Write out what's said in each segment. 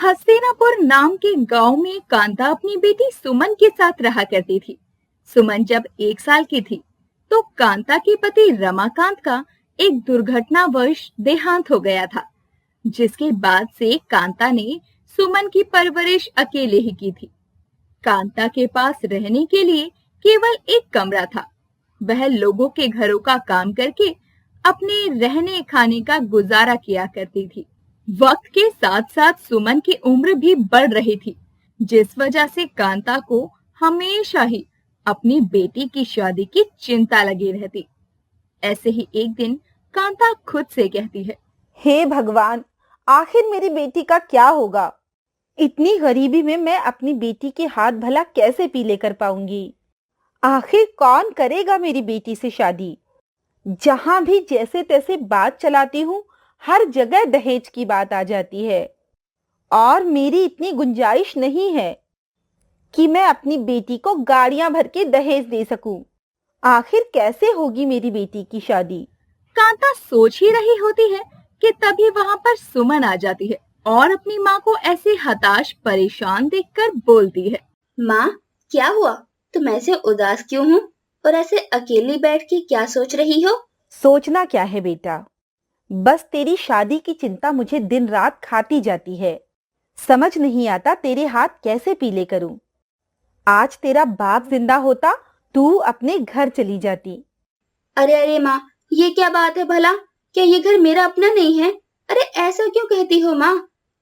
हस्तिनापुर नाम के गांव में कांता अपनी बेटी सुमन के साथ रहा करती थी। सुमन जब 1 साल की थी, तो कांता के पति रमाकांत का एक दुर्घटनावश देहांत हो गया था, जिसके बाद से कांता ने सुमन की परवरिश अकेले ही की थी। कांता के पास रहने के लिए केवल एक कमरा था। वह लोगों के घरों का काम करके अपने रहने खाने का गुजारा किया करती थी। वक्त के साथ साथ सुमन की उम्र भी बढ़ रही थी, जिस वजह से कांता को हमेशा ही अपनी बेटी की शादी की चिंता लगी रहती। ऐसे ही एक दिन कांता खुद से कहती है, हे भगवान, आखिर मेरी बेटी का क्या होगा? इतनी गरीबी में मैं अपनी बेटी के हाथ भला कैसे पीले कर पाऊंगी? आखिर कौन करेगा मेरी बेटी से शादी? जहां भी जैसे तैसे बात चलाती हूँ, हर जगह दहेज की बात आ जाती है। और मेरी इतनी गुंजाइश नहीं है कि मैं अपनी बेटी को गाड़ियां भर के दहेज दे सकूं। आखिर कैसे होगी मेरी बेटी की शादी? कांता सोच ही रही होती है कि तभी वहां पर सुमन आ जाती है और अपनी माँ को ऐसे हताश परेशान देखकर बोलती है, माँ, क्या हुआ? तुम ऐसे उदास क्यों हो और ऐसे अकेली बैठ के क्या सोच रही हो? सोचना क्या है बेटा, बस तेरी शादी की चिंता मुझे दिन रात खाती जाती है। समझ नहीं आता तेरे हाथ कैसे पीले करूं। आज तेरा बाप जिंदा होता, तू अपने घर चली जाती। अरे अरे माँ, ये क्या बात है भला? क्या ये घर मेरा अपना नहीं है? अरे ऐसा क्यों कहती हो माँ?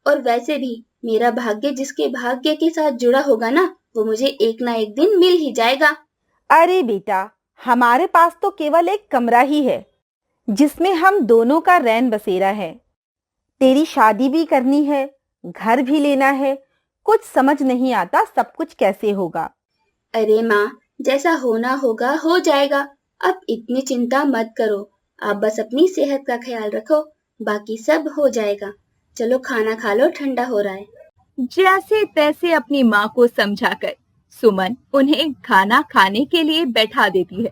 और वैसे भी मेरा भाग्य जिसके भाग्य के साथ जुड़ा होगा ना, वो मुझे एक ना एक दिन मिल ही जाएगा। अरे बेटा, हमारे पास तो केवल एक कमरा ही है, जिसमें हम दोनों का रैन बसेरा है। तेरी शादी भी करनी है, घर भी लेना है। कुछ समझ नहीं आता सब कुछ कैसे होगा। अरे माँ, जैसा होना होगा हो जाएगा। अब इतनी चिंता मत करो। आप बस अपनी सेहत का ख्याल रखो, बाकी सब हो जाएगा। चलो खाना खा लो, ठंडा हो रहा है। जैसे तैसे अपनी माँ को समझाकर सुमन उन्हें खाना खाने के लिए बैठा देती है,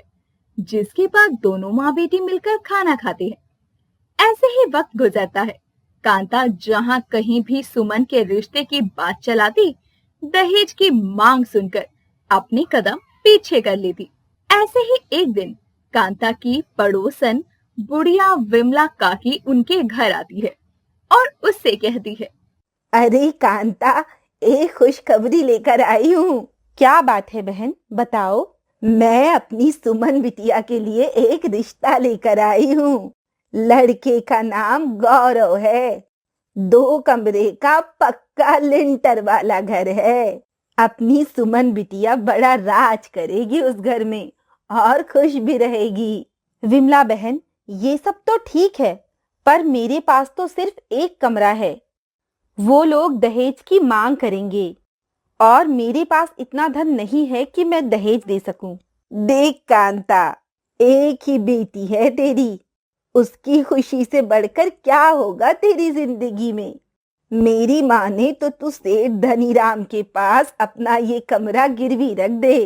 जिसके बाद दोनों माँ बेटी मिलकर खाना खाती है। ऐसे ही वक्त गुजरता है। कांता जहाँ कहीं भी सुमन के रिश्ते की बात चलाती, दहेज की मांग सुनकर अपने कदम पीछे कर लेती। ऐसे ही एक दिन कांता की पड़ोसन बुढ़िया विमला काकी उनके घर आती है और उससे कहती है, अरे कांता, एक खुशखबरी लेकर आई हूँ। क्या बात है बहन, बताओ। मैं अपनी सुमन बिटिया के लिए एक रिश्ता लेकर आई हूँ। लड़के का नाम गौरव है। 2 कमरे का पक्का लिंटर वाला घर है। अपनी सुमन बिटिया बड़ा राज करेगी उस घर में और खुश भी रहेगी। विमला बहन, ये सब तो ठीक है, पर मेरे पास तो सिर्फ एक कमरा है। वो लोग दहेज की मांग करेंगे और मेरे पास इतना धन नहीं है कि मैं दहेज दे सकूं। देख कांता, एक ही बेटी है तेरी, उसकी खुशी से बढ़कर क्या होगा तेरी जिंदगी में। मेरी माँ ने तो तू सेठ धनीराम के पास अपना ये कमरा गिरवी रख दे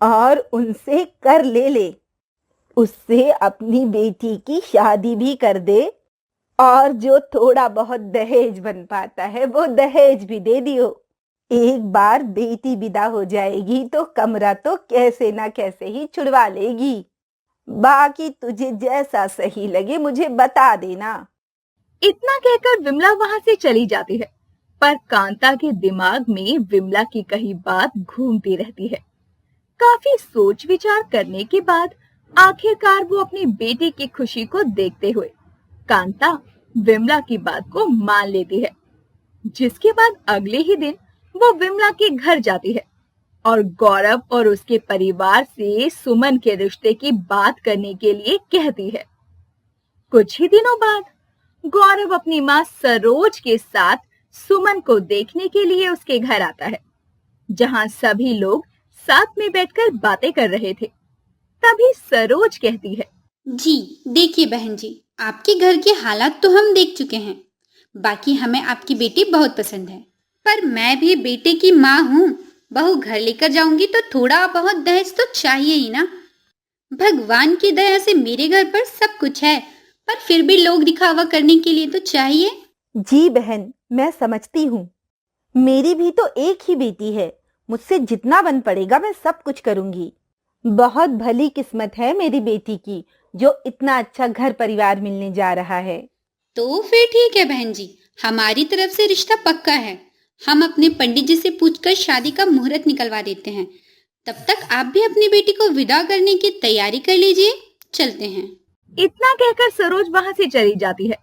और उनसे कर ले। उससे अपनी बेटी की शादी भी कर दे और जो थोड़ा बहुत दहेज बन पाता है वो दहेज भी दे दियो। एक बार बेटी विदा हो जाएगी तो कमरा तो कैसे ना कैसे ही छुड़वा लेगी। बाकी तुझे जैसा सही लगे मुझे बता देना। इतना कहकर विमला वहां से चली जाती है, पर कांता के दिमाग में विमला की कही बात घूमती रहती है। काफी सोच विचार करने के बाद आखिरकार वो अपनी बेटी की खुशी को देखते हुए कांता विमला की बात को मान लेती है, जिसके बाद अगले ही दिन वो विमला के घर जाती है और गौरव और उसके परिवार से सुमन के रिश्ते की बात करने के लिए कहती है। कुछ ही दिनों बाद गौरव अपनी माँ सरोज के साथ सुमन को देखने के लिए उसके घर आता है, जहां सभी लोग साथ में बैठकर बातें कर रहे थे। तभी सरोज कहती है, जी देखिए बहन जी, आपके घर के हालात तो हम देख चुके हैं। बाकी हमें आपकी बेटी बहुत पसंद है, पर मैं भी बेटे की माँ हूँ। बहू घर लेकर जाऊंगी तो थोड़ा बहुत दहेज तो चाहिए ही ना। भगवान की दया से मेरे घर पर सब कुछ है, पर फिर भी लोग दिखावा करने के लिए तो चाहिए। जी बहन, मैं समझती हूँ, मेरी भी तो एक ही बेटी है, मुझसे जितना बन पड़ेगा मैं सब कुछ करूंगी। बहुत भली किस्मत है मेरी बेटी की, जो इतना अच्छा घर परिवार मिलने जा रहा है। तो फिर ठीक है बहन जी, हमारी तरफ से रिश्ता पक्का है। हम अपने पंडित जी से पूछकर शादी का मुहूर्त निकलवा देते हैं। तब तक आप भी अपनी बेटी को विदा करने की तैयारी कर लीजिए। चलते हैं। इतना कहकर सरोज वहां से चली जाती है।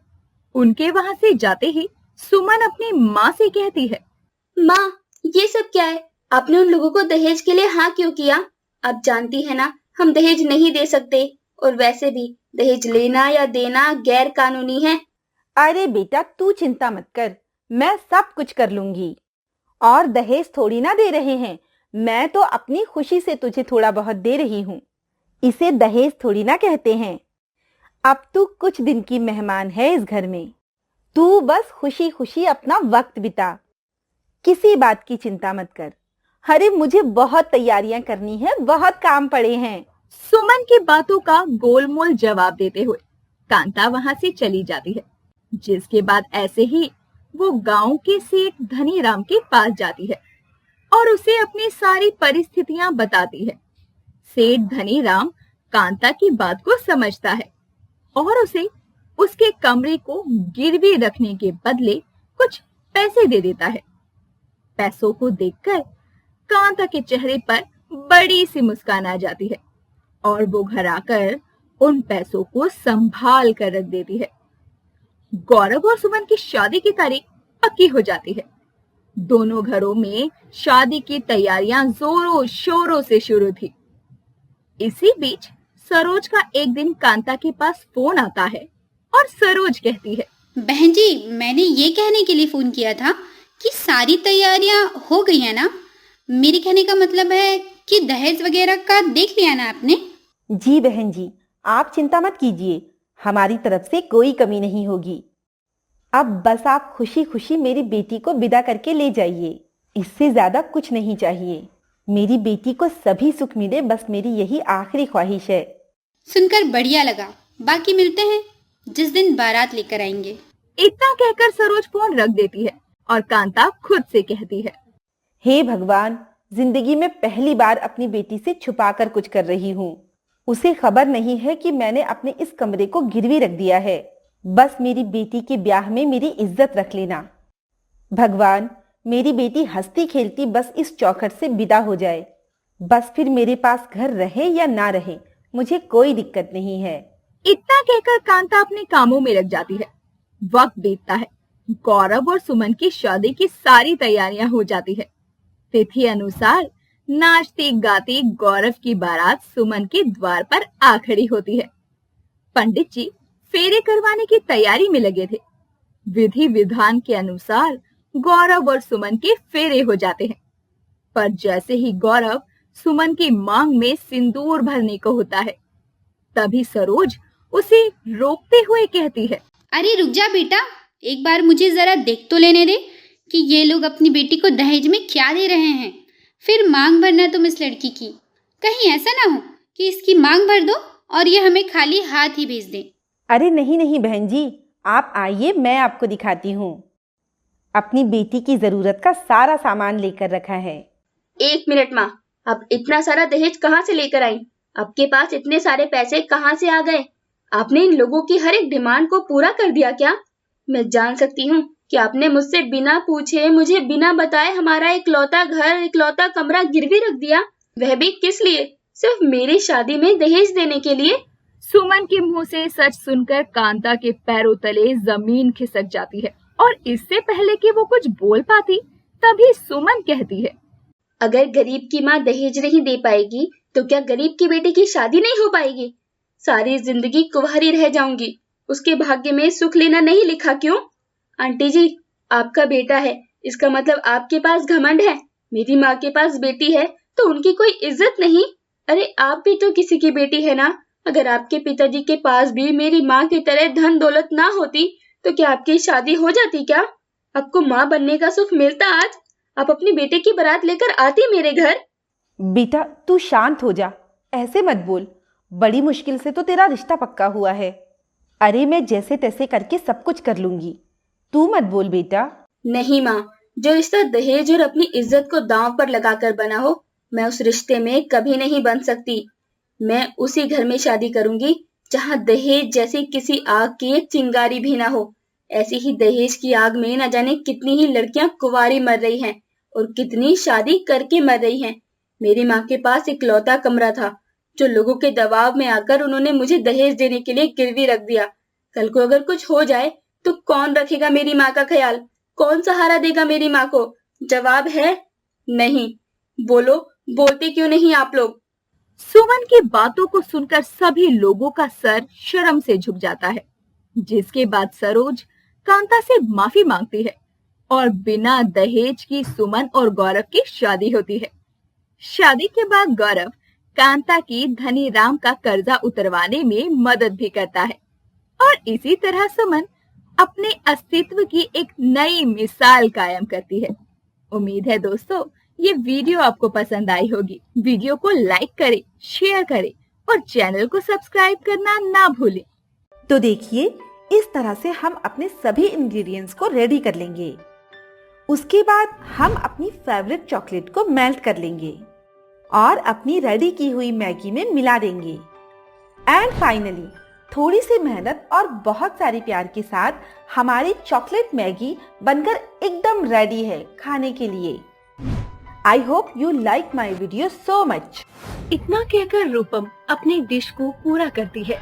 उनके वहां से जाते ही सुमन अपनी माँ से कहती है, माँ, ये सब क्या है? आपने उन लोगों को दहेज के लिए हाँ क्यों किया? आप जानती है ना, हम दहेज नहीं दे सकते, और वैसे भी दहेज लेना या देना गैर कानूनी है। अरे बेटा तू चिंता मत कर, मैं सब कुछ कर लूंगी। और दहेज थोड़ी ना दे रहे हैं, मैं तो अपनी खुशी से तुझे थोड़ा बहुत दे रही हूँ। इसे दहेज थोड़ी ना कहते हैं। अब तू कुछ दिन की मेहमान है इस घर में, तू बस खुशी खुशी अपना वक्त बिता, किसी बात की चिंता मत कर। अरे मुझे बहुत तैयारियां करनी है, बहुत काम पड़े हैं। सुमन की बातों का गोलमोल जवाब देते हुए कांता वहां से चली जाती है। जिसके बाद ऐसे ही वो गांव के सेठ धनीराम के पास जाती है और उसे अपनी सारी परिस्थितियां बताती है। सेठ धनीराम कांता की बात को समझता है और उसे उसके कमरे को गिरवी रखने के बदले कुछ पैसे दे देता है। पैसों को देखकर कांता के चेहरे पर बड़ी सी मुस्कान आ जाती है और वो घर आकर उन पैसों को संभाल कर रख देती है। गौरव और सुमन की शादी की तारीख पक्की हो जाती है। दोनों घरों में शादी की तैयारियां जोरों शोरों से शुरू थी। इसी बीच सरोज का एक दिन कांता के पास फोन आता है और सरोज कहती है, बहन जी, मैंने ये कहने के लिए फोन किया था कि सारी तैयारियां हो गई है ना? मेरे कहने का मतलब है कि दहेज वगैरह का देख लिया ना आपने? जी बहन जी, आप चिंता मत कीजिए, हमारी तरफ से कोई कमी नहीं होगी। अब बस आप खुशी खुशी मेरी बेटी को विदा करके ले जाइए, इससे ज्यादा कुछ नहीं चाहिए। मेरी बेटी को सभी सुख मिले, बस मेरी यही आखिरी ख्वाहिश है। सुनकर बढ़िया लगा। बाकी मिलते हैं जिस दिन बारात लेकर आएंगे। इतना कहकर सरोज फोन रख देती है और कांता खुद से कहती है, हे भगवान, जिंदगी में पहली बार अपनी बेटी से छुपाकर कुछ कर रही हूँ। उसे खबर नहीं है कि मैंने अपने इस कमरे को गिरवी रख दिया है। बस मेरी बेटी के ब्याह में मेरी इज्जत रख लेना। भगवान, मेरी बेटी हंसती खेलती बस इस चौखट से विदा हो जाए। बस फिर मेरे पास घर रहे या ना रहे, मुझे कोई दिक्कत नहीं है। इतना कहकर कांता अपने कामों में लग जाती है। वक्त बीतता है। गौरव और सुमन की शादी की सारी तैयारियां हो जाती है। तिथि अनुसार नाचती गाती गौरव की बारात सुमन के द्वार पर आ खड़ी होती है। पंडित जी फेरे करवाने की तैयारी में लगे थे। विधि विधान के अनुसार गौरव और सुमन के फेरे हो जाते हैं। पर जैसे ही गौरव सुमन की मांग में सिंदूर भरने को होता है, तभी सरोज उसे रोकते हुए कहती है, अरे रुक जा बेटा, एक बार मुझे जरा देख तो लेने दे कि ये लोग अपनी बेटी को दहेज में क्या दे रहे हैं। फिर मांग भरना तुम इस लड़की की। कहीं ऐसा ना हो कि इसकी मांग भर दो और ये हमें खाली हाथ ही भेज दे। अरे नहीं नहीं बहन जी, आप आइए, मैं आपको दिखाती हूँ। अपनी बेटी की जरूरत का सारा सामान लेकर रखा है। 1 मिनट माँ, आप इतना सारा दहेज कहाँ से लेकर आई? आपके पास इतने सारे पैसे कहाँ से आ गए? आपने इन लोगों की हर एक डिमांड को पूरा कर दिया क्या? मैं जान सकती हूँ कि आपने मुझसे बिना पूछे, मुझे बिना बताए हमारा इकलौता घर, इकलौता कमरा गिरवी रख दिया, वह भी किस लिए? सिर्फ मेरी शादी में दहेज देने के लिए? सुमन के मुंह से सच सुनकर कांता के पैरों तले जमीन खिसक जाती है और इससे पहले कि वो कुछ बोल पाती, तभी सुमन कहती है, अगर गरीब की माँ दहेज नहीं दे पाएगी तो क्या गरीब की बेटी की शादी नहीं हो पाएगी? सारी जिंदगी कुंवारी रह जाऊंगी। उसके भाग्य में सुख लेना नहीं लिखा क्यों? आंटी जी, आपका बेटा है, इसका मतलब आपके पास घमंड है। मेरी माँ के पास बेटी है तो उनकी कोई इज्जत नहीं? अरे आप भी तो किसी की बेटी है ना। अगर आपके पिताजी के पास भी मेरी माँ की तरह धन दौलत ना होती तो क्या आपकी शादी हो जाती क्या? आपको माँ बनने का सुख मिलता आज? आप अपनी बेटे की बारात लेकर आती मेरे घर? बेटा तू शांत हो जा, ऐसे मत बोल। बड़ी मुश्किल से तो तेरा रिश्ता पक्का हुआ है। अरे मैं जैसे तैसे करके सब कुछ कर लूंगी, तू मत बोल बेटा। नहीं माँ, जो रिश्ता दहेज और अपनी इज्जत को दांव पर लगाकर बना हो, मैं उस रिश्ते में कभी नहीं बन सकती। मैं उसी घर में शादी करूंगी जहां दहेज जैसी किसी आग की एक चिंगारी भी ना हो। ऐसी ही दहेज की आग में न जाने कितनी ही लड़कियां कुंवारी मर रही हैं और कितनी शादी करके मर रही हैं। मेरी माँ के पास इकलौता कमरा था जो लोगों के दबाव में आकर उन्होंने मुझे दहेज देने के लिए गिरवी रख दिया। कल को अगर कुछ हो जाए तो कौन रखेगा मेरी माँ का ख्याल? कौन सहारा देगा मेरी माँ को? जवाब है नहीं। बोलो, बोलते क्यों नहीं आप लोग? सुमन की बातों को सुनकर सभी लोगों का सर शर्म से झुक जाता है, जिसके बाद सरोज कांता से माफी मांगती है और बिना दहेज की सुमन और गौरव की शादी होती है। शादी के बाद गौरव कांता की धनीराम का कर्जा उतरवाने में मदद भी करता है और इसी तरह सुमन अपने अस्तित्व की एक नई मिसाल कायम करती है। उम्मीद है दोस्तों ये वीडियो आपको पसंद आई होगी। वीडियो को लाइक करें, शेयर करें और चैनल को सब्सक्राइब करना ना भूलें। तो देखिए, इस तरह से हम अपने सभी इंग्रेडिएंट्स को रेडी कर लेंगे। उसके बाद हम अपनी फेवरेट चॉकलेट को मेल्ट कर लेंगे और अपनी रेडी की हुई मैगी में मिला देंगे। एंड फाइनली थोड़ी सी मेहनत और बहुत सारी प्यार के साथ हमारी चॉकलेट मैगी बनकर एकदम रेडी है खाने के लिए। I hope you like my video so much. इतना कहकर रूपम अपनी डिश को पूरा करती है।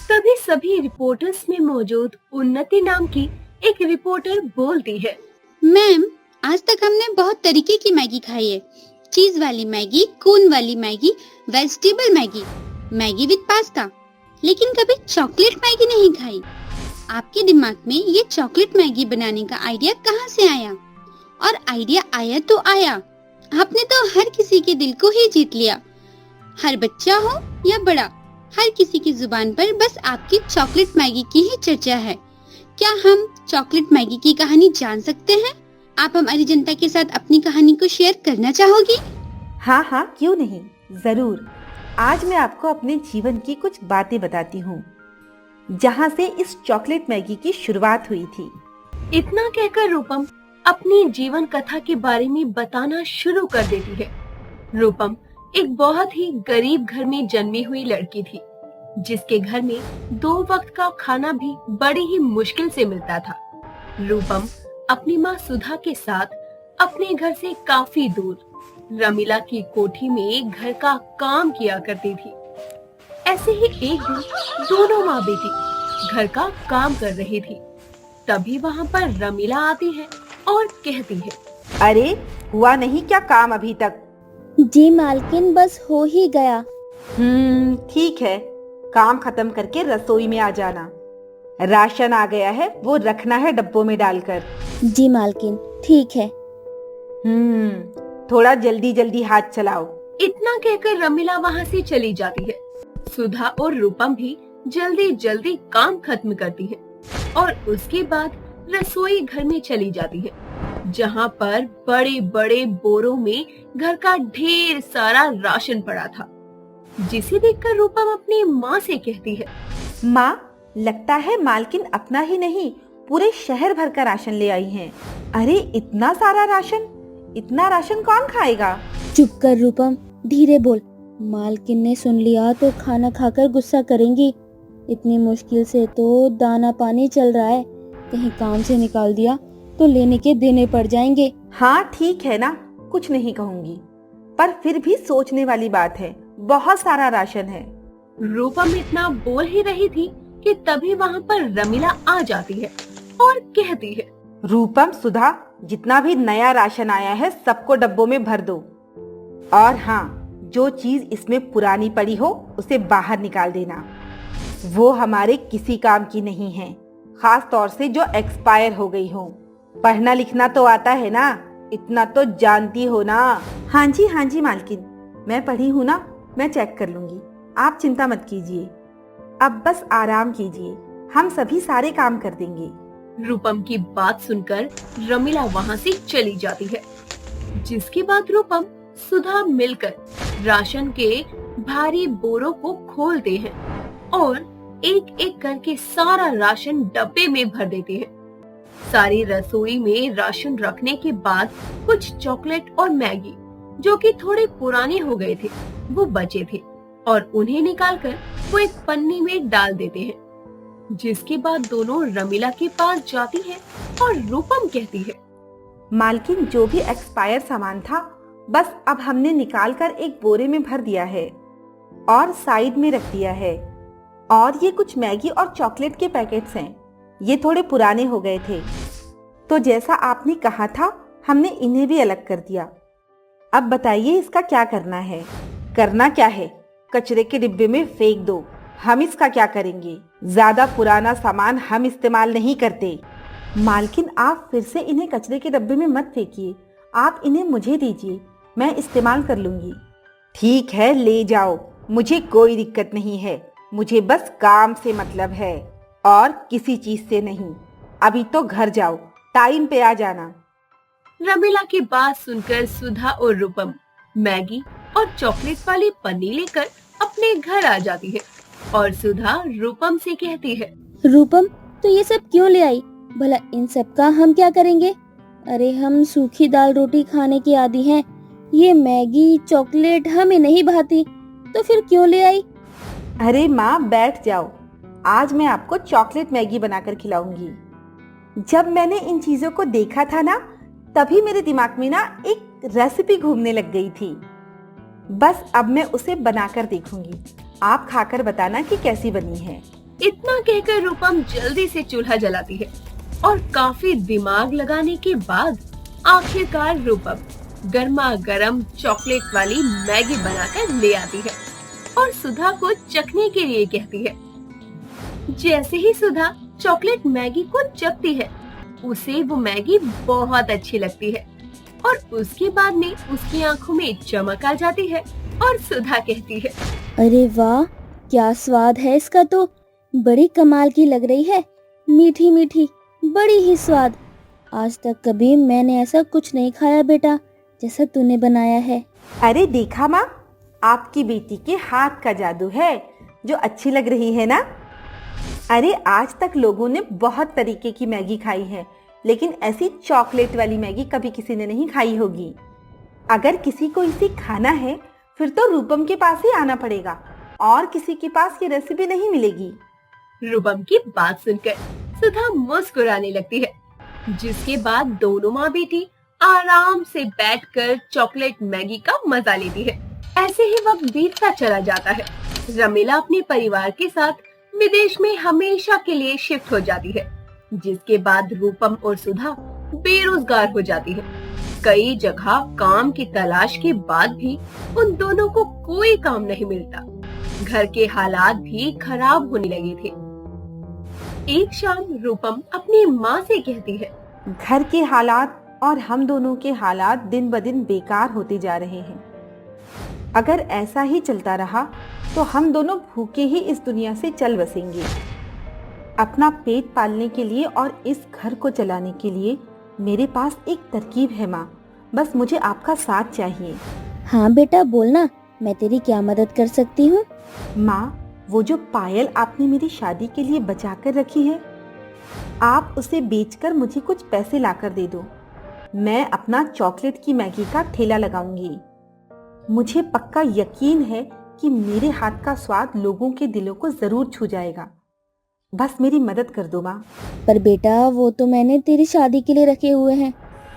तभी सभी रिपोर्टर्स में मौजूद उन्नति नाम की एक रिपोर्टर बोलती है, मैम, आज तक हमने बहुत तरीके की मैगी खाई है। चीज वाली मैगी, कून वाली Maggi, vegetable Maggi, Maggi with pasta, लेकिन कभी चॉकलेट मैगी नहीं खाई। आपके दिमाग में ये चॉकलेट मैगी बनाने का आइडिया कहाँ से आया? और आइडिया आया तो आया, आपने तो हर किसी के दिल को ही जीत लिया। हर बच्चा हो या बड़ा, हर किसी की जुबान पर बस आपकी चॉकलेट मैगी की ही चर्चा है। क्या हम चॉकलेट मैगी की कहानी जान सकते हैं? आप हमारी जनता के साथ अपनी कहानी को शेयर करना चाहोगी? हाँ, क्यों नहीं, जरूर। आज मैं आपको अपने जीवन की कुछ बातें बताती हूँ, जहाँ से इस चॉकलेट मैगी की शुरुआत हुई थी। इतना कहकर रूपम अपनी जीवन कथा के बारे में बताना शुरू कर देती है। रूपम एक बहुत ही गरीब घर में जन्मी हुई लड़की थी, जिसके घर में 2 वक्त का खाना भी बड़ी ही मुश्किल से मिलता था। रूपम अपनी माँ सुधा के साथ अपने घर से काफी दूर रमीला की कोठी में घर का काम किया करती थी। ऐसे ही एक दिन दोनों माँ बेटी घर का काम कर रही थी। तभी वहाँ पर रमीला आती है और कहती है, अरे हुआ नहीं क्या काम अभी तक? जी मालकिन, बस हो ही गया। ठीक है, काम खत्म करके रसोई में आ जाना। राशन आ गया है, वो रखना है डब्बों में डालकर। जी मालकिन, ठीक है। थोड़ा जल्दी जल्दी हाथ चलाओ। इतना कहकर रमीला वहाँ से चली जाती है। सुधा और रूपम भी जल्दी जल्दी काम खत्म करती है और उसके बाद रसोई घर में चली जाती है, जहाँ पर बड़े बड़े बोरों में घर का ढेर सारा राशन पड़ा था, जिसे देखकर रूपम अपनी माँ से कहती है, माँ, लगता है मालकिन अपना ही नहीं पूरे शहर भर का राशन ले आई हैं। अरे इतना सारा राशन, इतना राशन कौन खाएगा? चुप कर रूपम, धीरे बोल। मालकिन ने सुन लिया तो खाना खाकर गुस्सा करेंगी। इतनी मुश्किल से तो दाना पानी चल रहा है, कहीं काम से निकाल दिया तो लेने के देने पड़ जाएंगे। हाँ ठीक है ना, कुछ नहीं कहूँगी, पर फिर भी सोचने वाली बात है, बहुत सारा राशन है। रूपम इतना बोल ही रही थी कि तभी वहाँ पर रमीला आ जाती है और कहती है, रूपम, सुधा, जितना भी नया राशन आया है सबको डब्बों में भर दो। और हाँ, जो चीज इसमें पुरानी पड़ी हो उसे बाहर निकाल देना। वो हमारे किसी काम की नहीं है, खास तौर से जो एक्सपायर हो गई हो। पढ़ना लिखना तो आता है ना, इतना तो जानती हो ना? हाँ जी मालकिन, मैं पढ़ी हूँ ना, मैं चेक कर लूंगी, आप चिंता मत कीजिए। अब बस आराम कीजिए, हम सभी सारे काम कर देंगे। रूपम की बात सुनकर रमीला वहाँ से चली जाती है, जिसके बाद रूपम सुधा मिलकर राशन के भारी बोरों को खोलते हैं और एक एक करके सारा राशन डब्बे में भर देते हैं। सारी रसोई में राशन रखने के बाद कुछ चॉकलेट और मैगी जो कि थोड़े पुराने हो गए थे वो बचे थे और उन्हें निकालकर वो एक पन्नी में डाल देते हैं। जिसके बाद दोनों रमीला के पास जाती है और रूपम कहती है, मालकिन जो भी एक्सपायर सामान था बस अब हमने निकाल कर एक बोरे में भर दिया है और साइड में रख दिया है। और ये कुछ मैगी और चॉकलेट के पैकेट्स हैं, ये थोड़े पुराने हो गए थे, तो जैसा आपने कहा था हमने इन्हें भी अलग कर दिया। अब बताइए इसका क्या करना है? करना क्या है? कचरे के डिब्बे में फेंक दो, हम इसका क्या करेंगे? ज्यादा पुराना सामान हम इस्तेमाल नहीं करते। मालकिन आप फिर से इन्हें कचरे के डब्बे में मत फेंकिए, आप इन्हें मुझे दीजिए, मैं इस्तेमाल कर लूंगी। ठीक है ले जाओ, मुझे कोई दिक्कत नहीं है, मुझे बस काम से मतलब है और किसी चीज से नहीं। अभी तो घर जाओ, टाइम पे आ जाना। रमीला की बात सुनकर सुधा और रूपम मैगी और चॉकलेट वाली पन्नी लेकर अपने घर आ जाती है और सुधा रूपम से कहती है, रूपम तो ये सब क्यों ले आई? भला इन सब का हम क्या करेंगे? अरे हम सूखी दाल रोटी खाने के आदी हैं, ये मैगी चॉकलेट हमें नहीं भाती, तो फिर क्यों ले आई? अरे माँ बैठ जाओ, आज मैं आपको चॉकलेट मैगी बनाकर खिलाऊंगी। जब मैंने इन चीजों को देखा था ना, तभी मेरे दिमाग में ना एक रेसिपी घूमने लग गई थी। बस अब मैं उसे बनाकर देखूंगी, आप खाकर बताना कि कैसी बनी है। इतना कहकर रूपम जल्दी से चूल्हा जलाती है और काफी दिमाग लगाने के बाद आखिरकार रूपम गर्मा गर्म चॉकलेट वाली मैगी बनाकर ले आती है और सुधा को चखने के लिए कहती है। जैसे ही सुधा चॉकलेट मैगी को चखती है, उसे वो मैगी बहुत अच्छी लगती है और उसके बाद में उसकी आंखों में चमक आ जाती है और सुधा कहती है, अरे वाह क्या स्वाद है इसका, तो बड़ी कमाल की लग रही है, मीठी मीठी, बड़ी ही स्वाद। आज तक कभी मैंने ऐसा कुछ नहीं खाया बेटा जैसा तूने बनाया है। अरे देखा माँ, आपकी बेटी के हाथ का जादू है जो अच्छी लग रही है ना। अरे आज तक लोगों ने बहुत तरीके की मैगी खाई है, लेकिन ऐसी चॉकलेट वाली मैगी कभी किसी ने नहीं खाई होगी। अगर किसी को इसे खाना है फिर तो रूपम के पास ही आना पड़ेगा और किसी के पास ये रेसिपी नहीं मिलेगी। रूपम की बात सुनकर सुधा मुस्कुराने लगती है, जिसके बाद दोनों माँ बेटी आराम से बैठकर चॉकलेट मैगी का मजा लेती है। ऐसे ही वक्त बीतता चला जाता है। रमीला अपने परिवार के साथ विदेश में हमेशा के लिए शिफ्ट हो जाती है, जिसके बाद रूपम और सुधा बेरोजगार हो जाती है। कई जगह काम की तलाश के बाद भी उन दोनों को कोई काम नहीं मिलता। घर के हालात भी खराब होने लगे थे। एक शाम रूपम अपनी माँ से कहती है, घर के हालात और हम दोनों के हालात दिन ब दिन बेकार होते जा रहे हैं। अगर ऐसा ही चलता रहा तो हम दोनों भूखे ही इस दुनिया से चल बसेंगे। अपना पेट पालने के लिए और इस घर को चलाने के लिए मेरे पास एक तरकीब है माँ, बस मुझे आपका साथ चाहिए। हाँ बेटा बोलना, मैं तेरी क्या मदद कर सकती हूँ? माँ वो जो पायल आपने मेरी शादी के लिए बचा कर रखी है, आप उसे बेचकर मुझे कुछ पैसे लाकर दे दो। मैं अपना चॉकलेट की मैगी का ठेला लगाऊंगी। मुझे पक्का यकीन है कि मेरे हाथ का स्वाद लोगों के दिलों को जरूर छू जाएगा। बस मेरी मदद कर दो माँ। पर बेटा वो तो मैंने तेरी शादी के लिए रखे हुए हैं,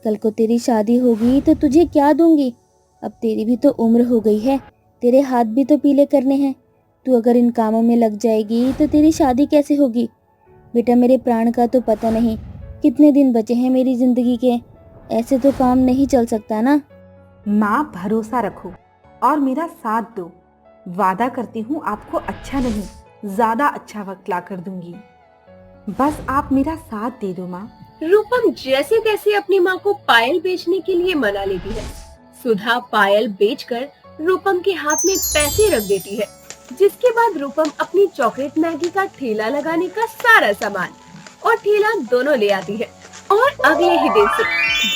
कल को तेरी शादी होगी तो तुझे क्या दूंगी? अब तेरी भी तो उम्र हो गई है, तेरे हाथ भी तो पीले करने हैं। तू अगर इन कामों में लग जाएगी तो तेरी शादी कैसे होगी? बेटा मेरे प्राण का तो पता नहीं कितने दिन बचे हैं मेरी जिंदगी के, ऐसे तो काम नहीं चल सकता ना। माँ भरोसा रखो और मेरा साथ दो, वादा करती हूँ आपको अच्छा नहीं ज्यादा अच्छा वक्त ला कर दूंगी। बस आप मेरा साथ दे दो माँ। रूपम जैसे तैसे अपनी माँ को पायल बेचने के लिए मना लेती है। सुधा पायल बेचकर रूपम के हाथ में पैसे रख देती है, जिसके बाद रूपम अपनी चॉकलेट मैगी का ठेला लगाने का सारा सामान और ठेला दोनों ले आती है और अगले ही दिन से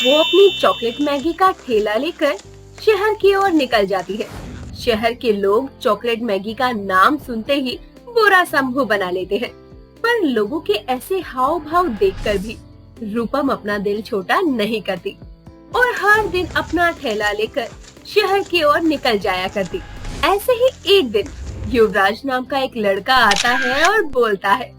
वो अपनी चॉकलेट मैगी का ठेला लेकर शहर की ओर निकल जाती है। शहर के लोग चॉकलेट मैगी का नाम सुनते ही बुरा सा मुंह बना लेते हैं, पर लोगों के ऐसे हाव भाव देखकर भी रूपम अपना दिल छोटा नहीं करती और हर दिन अपना ठेला लेकर शहर की ओर निकल जाया करती। ऐसे ही एक दिन युवराज नाम का एक लड़का आता है और बोलता है,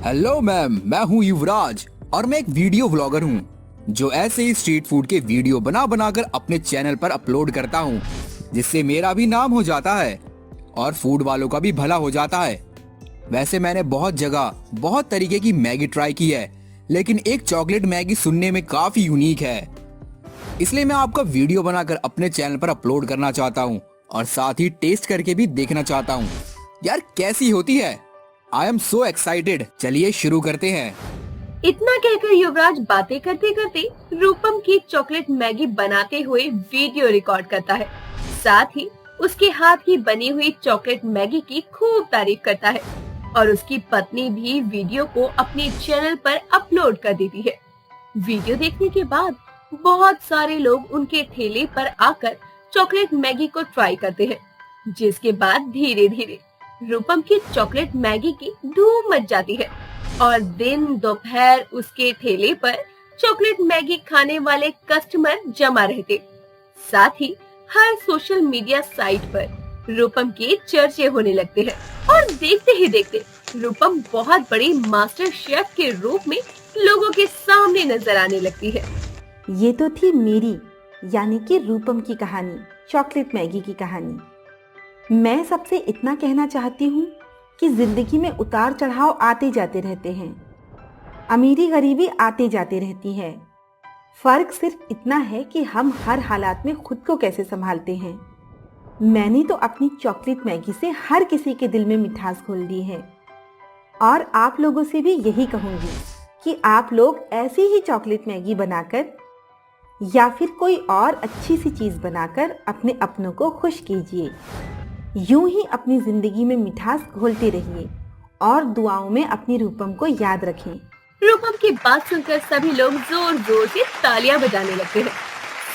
हेलो मैम, मैं हूँ युवराज और मैं एक वीडियो व्लॉगर हूँ जो ऐसे ही स्ट्रीट फूड के वीडियो बना बनाकर अपने चैनल पर अपलोड करता हूँ, जिससे मेरा भी नाम हो जाता है और फूड वालों का भी भला हो जाता है। वैसे मैंने बहुत जगह बहुत तरीके की मैगी ट्राई की है, लेकिन एक चॉकलेट मैगी सुनने में काफी यूनिक है, इसलिए मैं आपका वीडियो बनाकर अपने चैनल पर अपलोड करना चाहता हूँ और साथ ही टेस्ट करके भी देखना चाहता हूँ। यार कैसी होती है? I am so excited. चलिए शुरू करते हैं। इतना कहकर युवराज बातें करते करते रूपम की चॉकलेट मैगी बनाते हुए वीडियो रिकॉर्ड करता है। साथ ही उसके हाथ की बनी हुई चॉकलेट मैगी की खूब तारीफ करता है और उसकी पत्नी भी वीडियो को अपने चैनल पर अपलोड कर देती है। वीडियो देखने के बाद बहुत सारे लोग उनके ठेले पर आकर चॉकलेट मैगी को ट्राई करते हैं, जिसके बाद धीरे धीरे रूपम की चॉकलेट मैगी की धूम मच जाती है और दिन दोपहर उसके ठेले पर चॉकलेट मैगी खाने वाले कस्टमर जमा रहते। साथ ही हर सोशल मीडिया साइट पर रूपम के चर्चे होने लगते हैं और देखते ही देखते रूपम बहुत बड़ी मास्टर शेफ के रूप में लोगों के सामने नजर आने लगती है। ये तो थी मेरी यानी कि रूपम की कहानी, चॉकलेट मैगी की कहानी। मैं सबसे इतना कहना चाहती हूँ कि जिंदगी में उतार चढ़ाव आते जाते रहते हैं, अमीरी गरीबी आते जाते रहती है। फर्क सिर्फ इतना है कि हम हर हालात में खुद को कैसे संभालते हैं। मैंने तो अपनी चॉकलेट मैगी से हर किसी के दिल में मिठास घोल दी है और आप लोगों से भी यही कहूँगी कि आप लोग ऐसी ही चॉकलेट मैगी बनाकर या फिर कोई और अच्छी सी चीज बनाकर अपने अपनों को खुश कीजिए। यूं ही अपनी जिंदगी में मिठास घोलते रहिए और दुआओं में अपनी रूपम को याद रखें। रूपम की बात सुनकर सभी लोग जोर जोर से तालियां बजाने लगते हैं।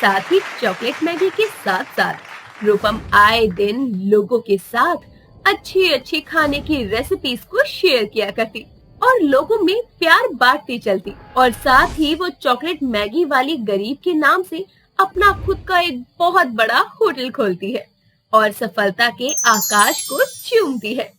साथ ही चॉकलेट मैगी के साथ साथ रूपम आए दिन लोगों के साथ अच्छी अच्छी खाने की रेसिपीज को शेयर किया करती और लोगों में प्यार बांटती चलती और साथ ही वो चॉकलेट मैगी वाली गरीब के नाम से अपना खुद का एक बहुत बड़ा होटल खोलती है और सफलता के आकाश को चूमती है।